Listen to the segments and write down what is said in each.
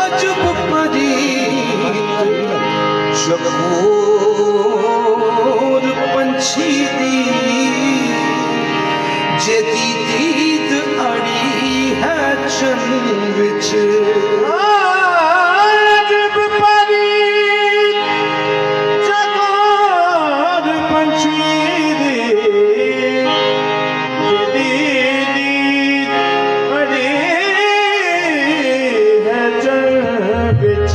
अजब परीत चकोर पंछी दी जेदी दीद अड़ी है चन विच अजब परीत चकोर पंछी दी जेदी दीद अड़ी है चन विच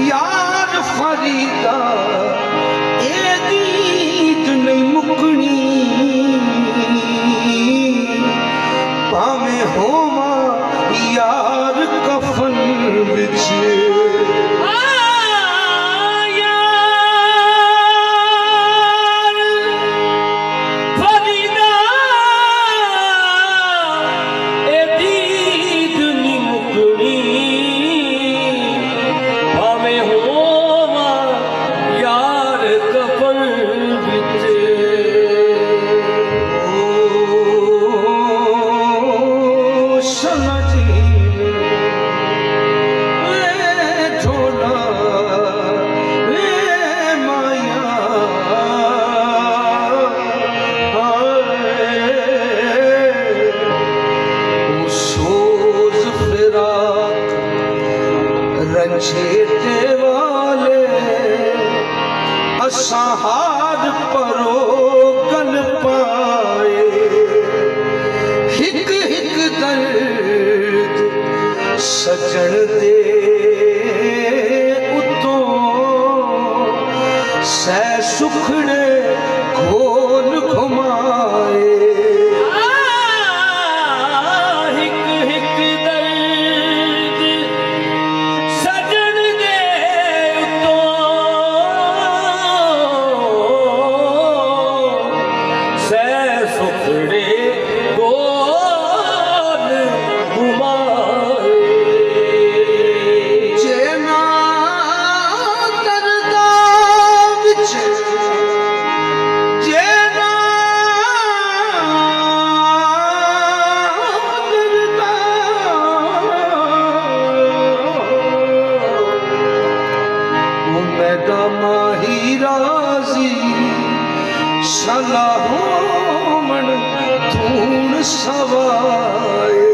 यार फरीदा ए दीद नहीं मुकनी भावे होवा यार कफन विच छेटे वाले असहार परो गल पाए हिक हिक दर्द सजन दे उतों सै सुखड़े घोल घुमाए माही राजी सलाहो मन धूण सवाए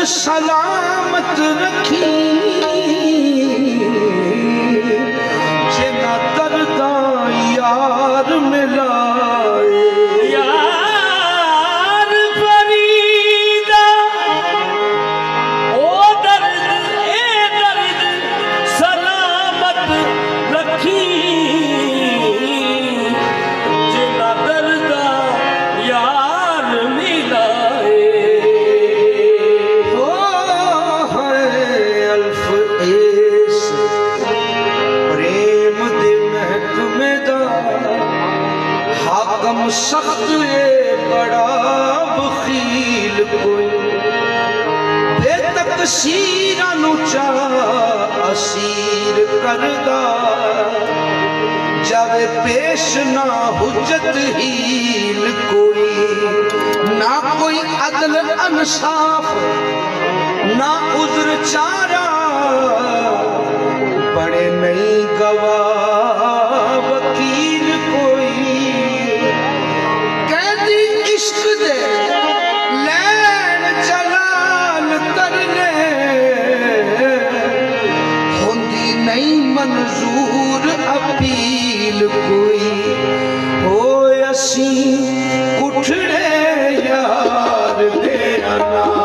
सलामत रखी जिना दर्दा यार मिलाए यार फरीदा ओ दर्द ए दर्द सलामत रखी जिना दर्दा यार मिलाए हाकम सख्त ये बड़ा बखील कोई बेतकसीरा नुचा असीर करदा जावे पेश ना हुज्जत हील कोई ना कोई अदल इंसाफ ना उज्र चारा बड़े नहीं गवाह वकील कोई कैदी इश्क दे लैन जलाल करने होंदी नहीं मंजूर अपील कोई हो असी उठड़े यार दे अना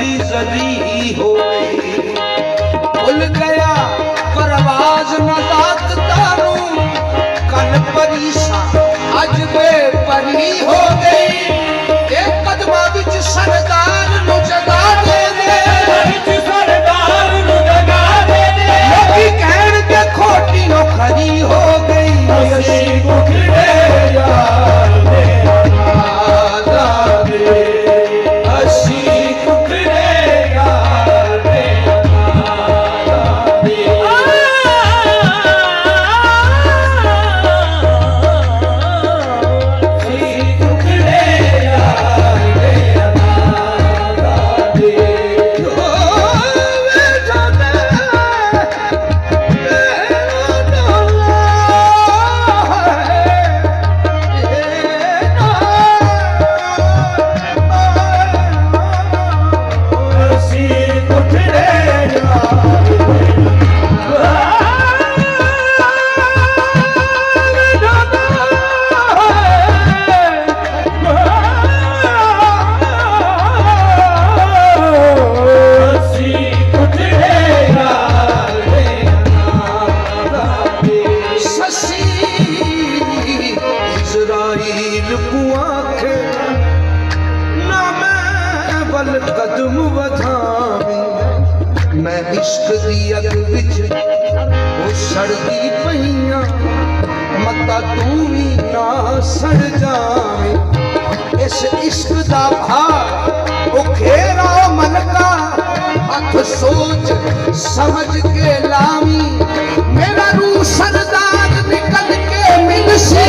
की जरी हो गई। भूल गया परवाज न रात तारू, कल परीसा अज बेपरी हो गई। एक कदमा विच सरदार नु जगा दे दे, सरदार नु जगा दे दे। लोकी कहण के खोटी नो खरी हो गई। असी कुखड़े यार दे अनादा दे, असी कुखड़े यार दे अनादा दे। असी कुखड़े यार दे अनादा दे। इज़राइल को आखे ना मैं बल कदम वधावी, मैं इश्क दी अग विच वो सड़दी पईयां, मता तू भी ना सड़ जावे। इस इश्क दा भार ओ घेरा मन का, हथ सोच समझ के लावी। मेरा रूह सरदार निकल के मिलसी,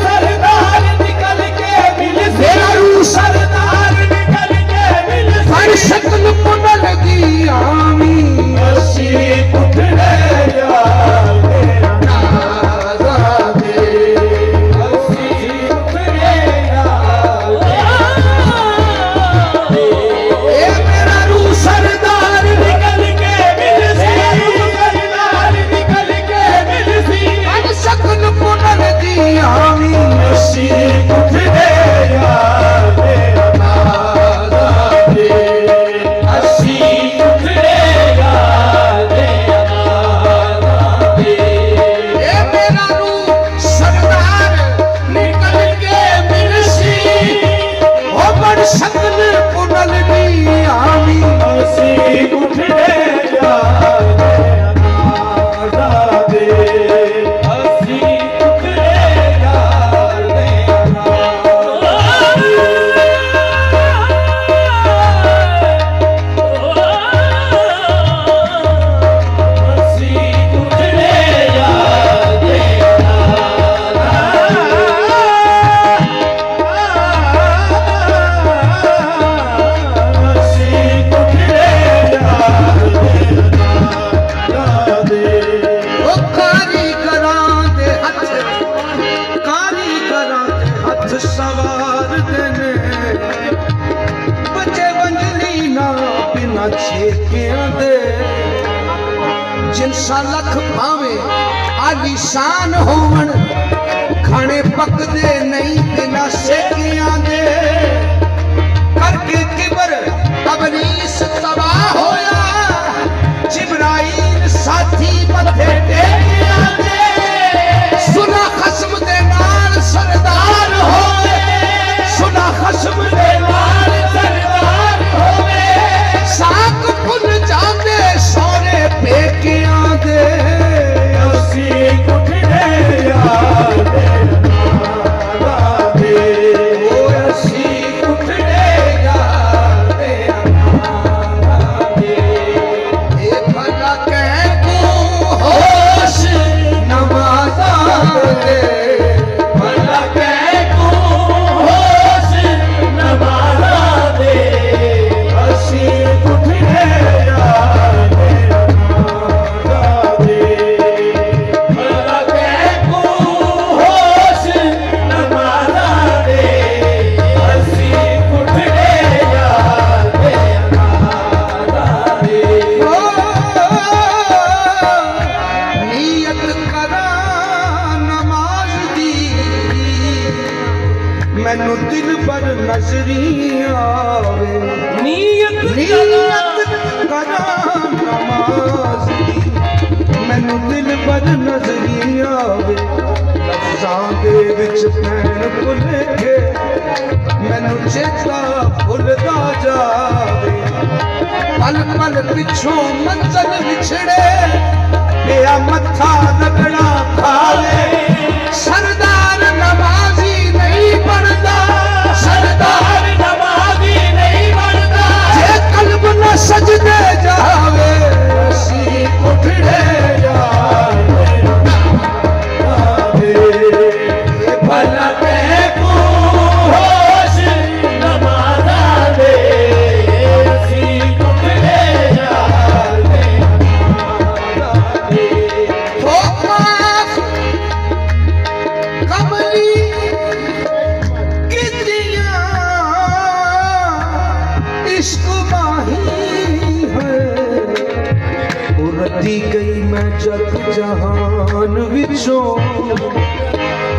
सरदार निकल के मिलसी, मेरा रूह सरदार निकल के मिलसी। हर शक्ल पुनल दी आमी। असी कुखड़े यार दे अनादा दे, असी कुखड़े यार दे अनादा दे। ए मेरा रूह सरदार निकल के मिलसी, सरदार निकल के मिलसी। हर शक्ल पुनल दी आमी। असी कुखड़े यार दे अनादा दे, असी कुखड़े यार दे अनादा दे। ए मेरा रूह सरदार निकल के मिलसी, हो बड़ शक्ल पुनल दी आमी। असी कुखड़े यार दे अनादा दे, असी कुखड़े यार दे अनादा दे। असी कुखड़े यार दे अनादा, असी कुखड़े यार दे अनादा दे। ओ कारीगरां दे हथ, कारीगरां दे हथ सवार देने, बचे वंजली ना बिना छेकियां दे। जिनसा लख भावे आलीशान होवन, खाने पकदे नहीं बिना सेकियां दे। करके किबर अबलीस तबाह होया, जिब्राइल साथी मथे टेकियां दे। सुना खस्म दे नाल सरदार होवे, सुना खस्म दे नाल सरदार होवे। साक भुल जांदे सोरे पेकियां दे। असी कुखड़े यार दे अनादा दे, ओ असी आवे ਨੀਅਤ ਨੀਅਤ ਕਰਾਂ ਨਮਾਜ਼ ਦੀ ਮੈਨੂੰ ਦਿਲ ਬਦ ਨਜ਼ਰੀ ਆਵੇ ਲਫ਼ਜ਼ਾਂ ਦੇ ਵਿੱਚ ਪੈਣ ਭੁੱਲੇ ਮੈਨੂੰ ਚੇਤਾ ਭੁੱਲਦਾ ਜਾਵੇ ਪਲ ਪਲ ਪਿੱਛੋਂ ਮੰਜ਼ਲ ਵਿਛੜੇ ਪਿਆ ਮੱਥਾ ਰਗੜਾ ਖਾਵੇ ਸਰਦਾਰ ਨਮਾਜ਼ੀ ਨਹੀਂ ਬਣਦਾ ਸਰਦਾਰ ਨਮਾਜ਼ੀ ਨਹੀਂ ਬਣਦਾ ਜੇ ਕਲਬ ਨਾ ਸਜਦੇ ਜਾਵੇ ਅਸੀਂ ਉਠੜੇ ਜਾਵੇ ਭਲਾ ਤੇ ਹੋਸ਼ ਨਮਾਜ਼ਾਂ ਦੇ ਅਸੀਂ ਟੁਕੜੇ ਜਾਂਦੇ ਕਮਲੀ ਕਿਤਿਆਂ ਇਸ਼ਕ ਮਾਹੀ ਹੈ ਉਰਤੀ ਗਈ ਮੈਂ ਜਗ ਜਹਾਨ ਵਿੱਚੋਂ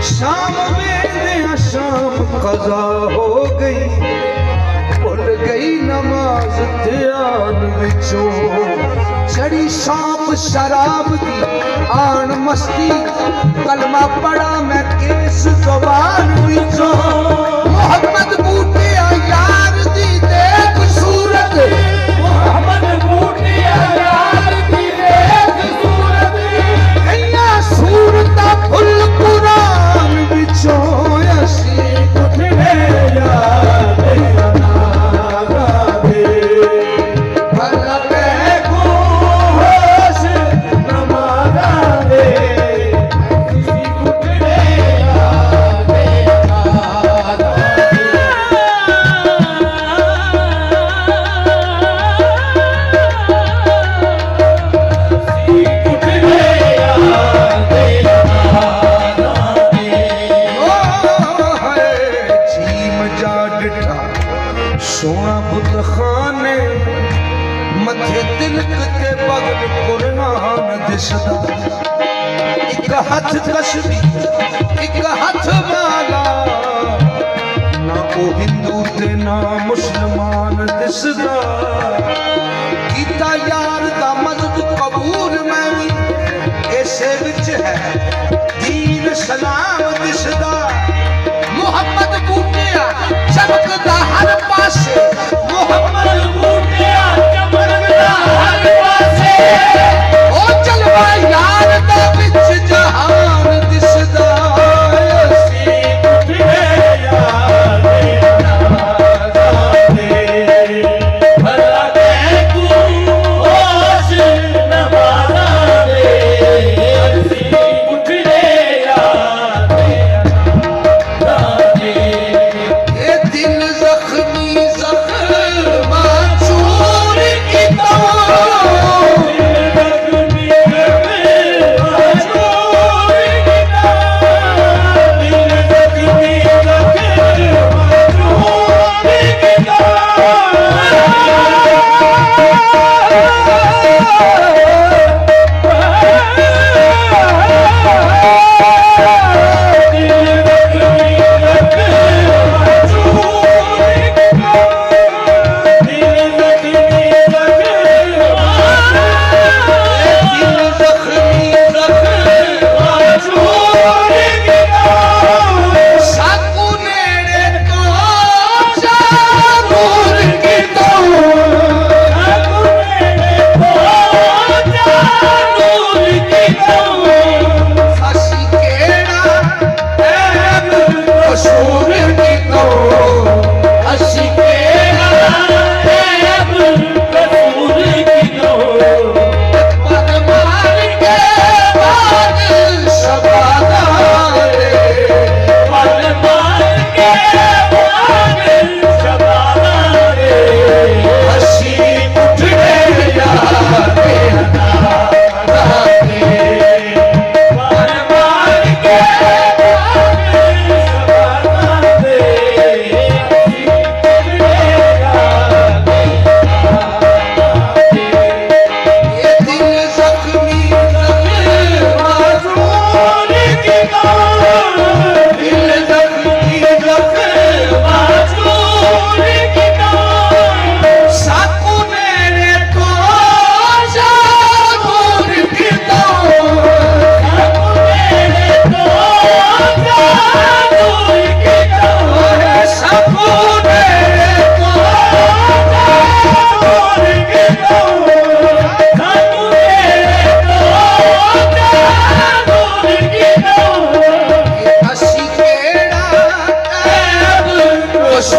ਸ਼ਾਮ ਵੇਲੇ ਸ਼ਾਮ ਕਜ਼ਾ ਹੋ ਗਈ ਭੁੱਲ ਗਈ ਨਮਾਜ਼ ਧਿਆਨ ਵਿੱਚੋਂ ਛੜੀ ਸ਼ਾਪ ਸ਼ਰਾਬ ਦੀ ਆਣ ਮਸਤੀ ਕਲਮਾ ਪੜਾ ਮੈਂ ਕੇਸ ਜ਼ਬਾਨ ਵਿੱਚੋਂ ਮੁਹੰਮਦ ਬੂਟਿਆ ਯਾਰ ਦੀ ਦੇਖ ਸੂਰਤ ਮੁਹੰਮਦ ਬੂਟਿਆ ਯਾਰ ਦੀ ਦੇਖ ਸੂਰਤ ਕਈਆਂ ਸੂਰਤਾਂ ਫੁੱਲ ਕੁਰਾਨ ਵਿੱਚੋਂ ਅਸੀਂ ਉਠੜੇ ਜਾਂਦੇ ਭਲਾ ਤੇ ਹੋਸ਼ ਨਮਾਜ਼ਾਂ ਦੇ ਅਸੀਂ ਟੁਕੜੇ ਜਾਂਦੇ ਅਸੀਂ ਟੁਕੜੇ ਚੀਮ ਜਾ ਡਿਠਾ ਸੋਹਣਾ ਬੁੱਤ ਖਾਨੇ ਮੱਥੇ ਤਿਲਕ ਤੇ ਬਗਲ ਕੁਰਆਨ ਦਿਸਦਾ ਇੱਕ ਹੱਥ ਤਸਬੀ ਇੱਕ ਹੱਥ ਵਾਲਾ ਨਾ ਉਹ ਹਿੰਦੂ ਤੇ ਨਾ ਮੁਸਲਮਾਨ ਦਿਸਦਾ ਕੀਤਾ ਯਾਰ ਦਾ ਮਦਦ ਕਬੂਲ ਮੈਂ ਵੀ ਇਸੇ ਵਿੱਚ ਹੈ ਦੀਨ ਸਲਾਮ ਦਿਸਦਾ ਮੁਹੰਮਦ ਬੂਟਿਆ ਚਮਕਦਾ ਹਰ ਪਾਸੇ ਮੁਹੰਮਦ ਬੂਟਿਆ ਚਮਕਦਾ ਹਰ ਪਾਸੇ ਉਹ ਚਲਵਾ ਯਾਰ ਦਾ ਵਿੱਚ ਜਹਾਨ ਦਿਸਦਾ ਅਸੀਂ ਟੁਕੜੇ ਜਾਂਦੇ ਭਲਾ ਤੇ ਹੋਸ਼ ਨਮਾਜ਼ਾਂ ਦੇ ਅਸੀਂ ਟੁਕੜੇ ਜਾਂਦੇ ਇਹ ਦਿਲ ਜ਼ਖਮ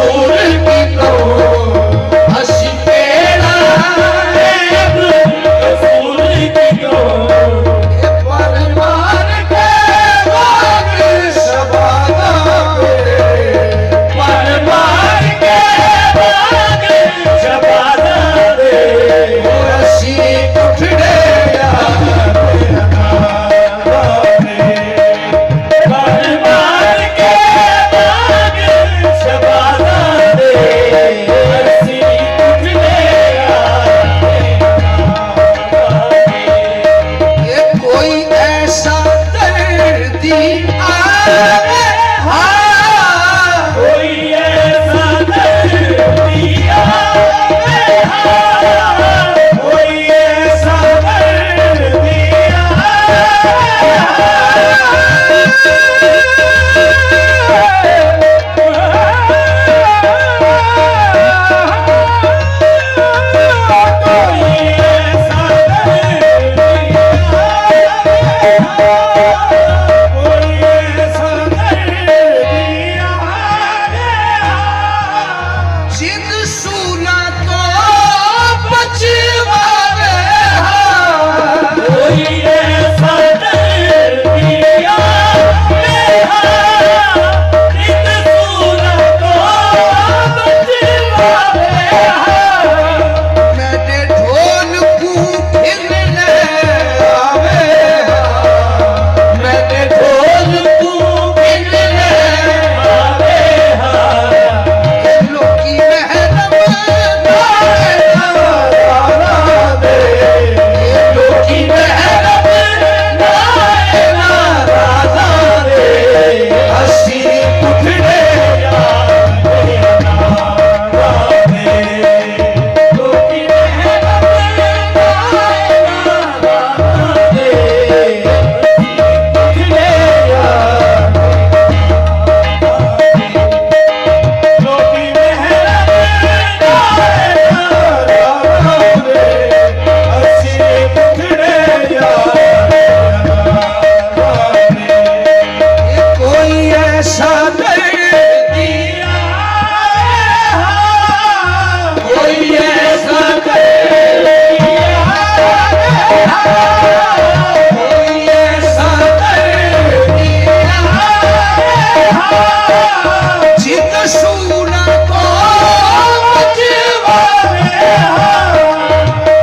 रसूल की कहो हसी पेड़ा रसूल की कहो परिवार के बाग शबादा परमार के बाग शबादा दे हसी उठड़े परमार के बाग शबादा दे हसी उठले ये कोई ऐसा दर्दी आवे हाँ कोई ऐसा दिया कोई ऐसा दिया कोई ऐसा कोई ऐसा दिया जिद सुना तो बचवावे हाँ कोई ऐसा दिया इन सूरत को बचवावे मैंने ढोल फिरने आवे मैंने ढोल फिरने लोकी महरम लोकी महरम हसी उठड़े कोई ऐसा दर्दी कोई ऐसा कोई ऐसा जिद सुना तो बचवावे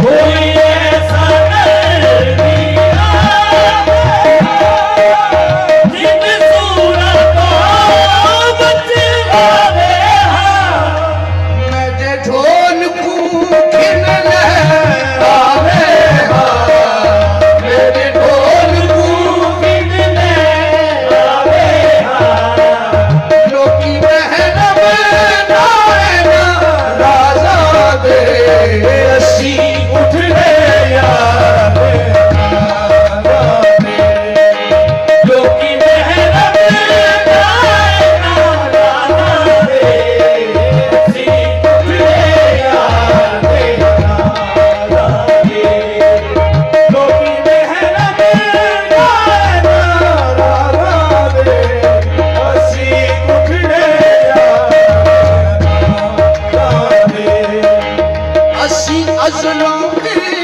कोई ऐसा जिन सूरत को बचवावे मैंने ढोल फिरने आवे मेरे ढोल कितने आवे लोकी महरम राजा दे असी उठले लोकी महरम असी अजलों की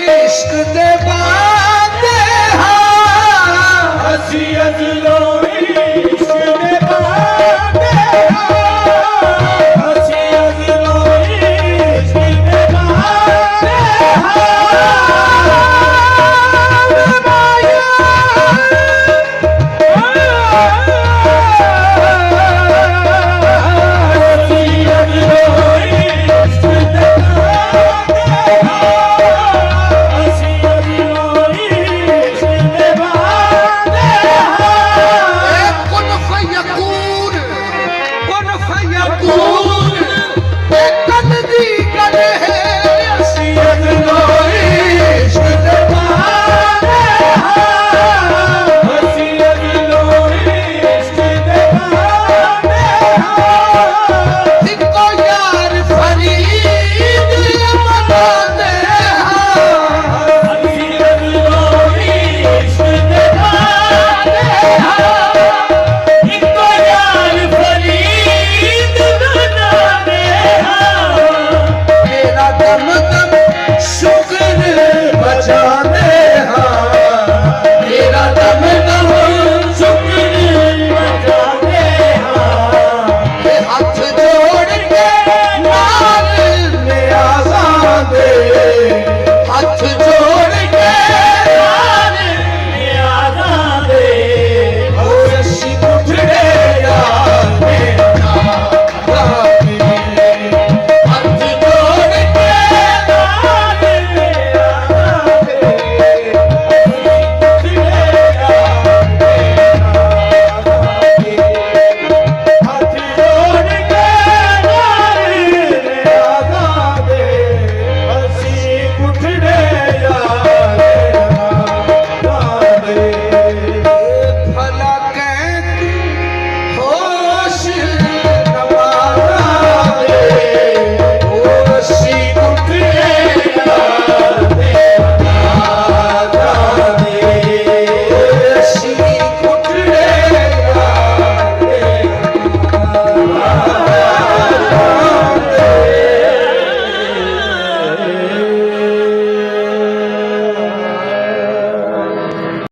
ਦੇ ਹੱਥ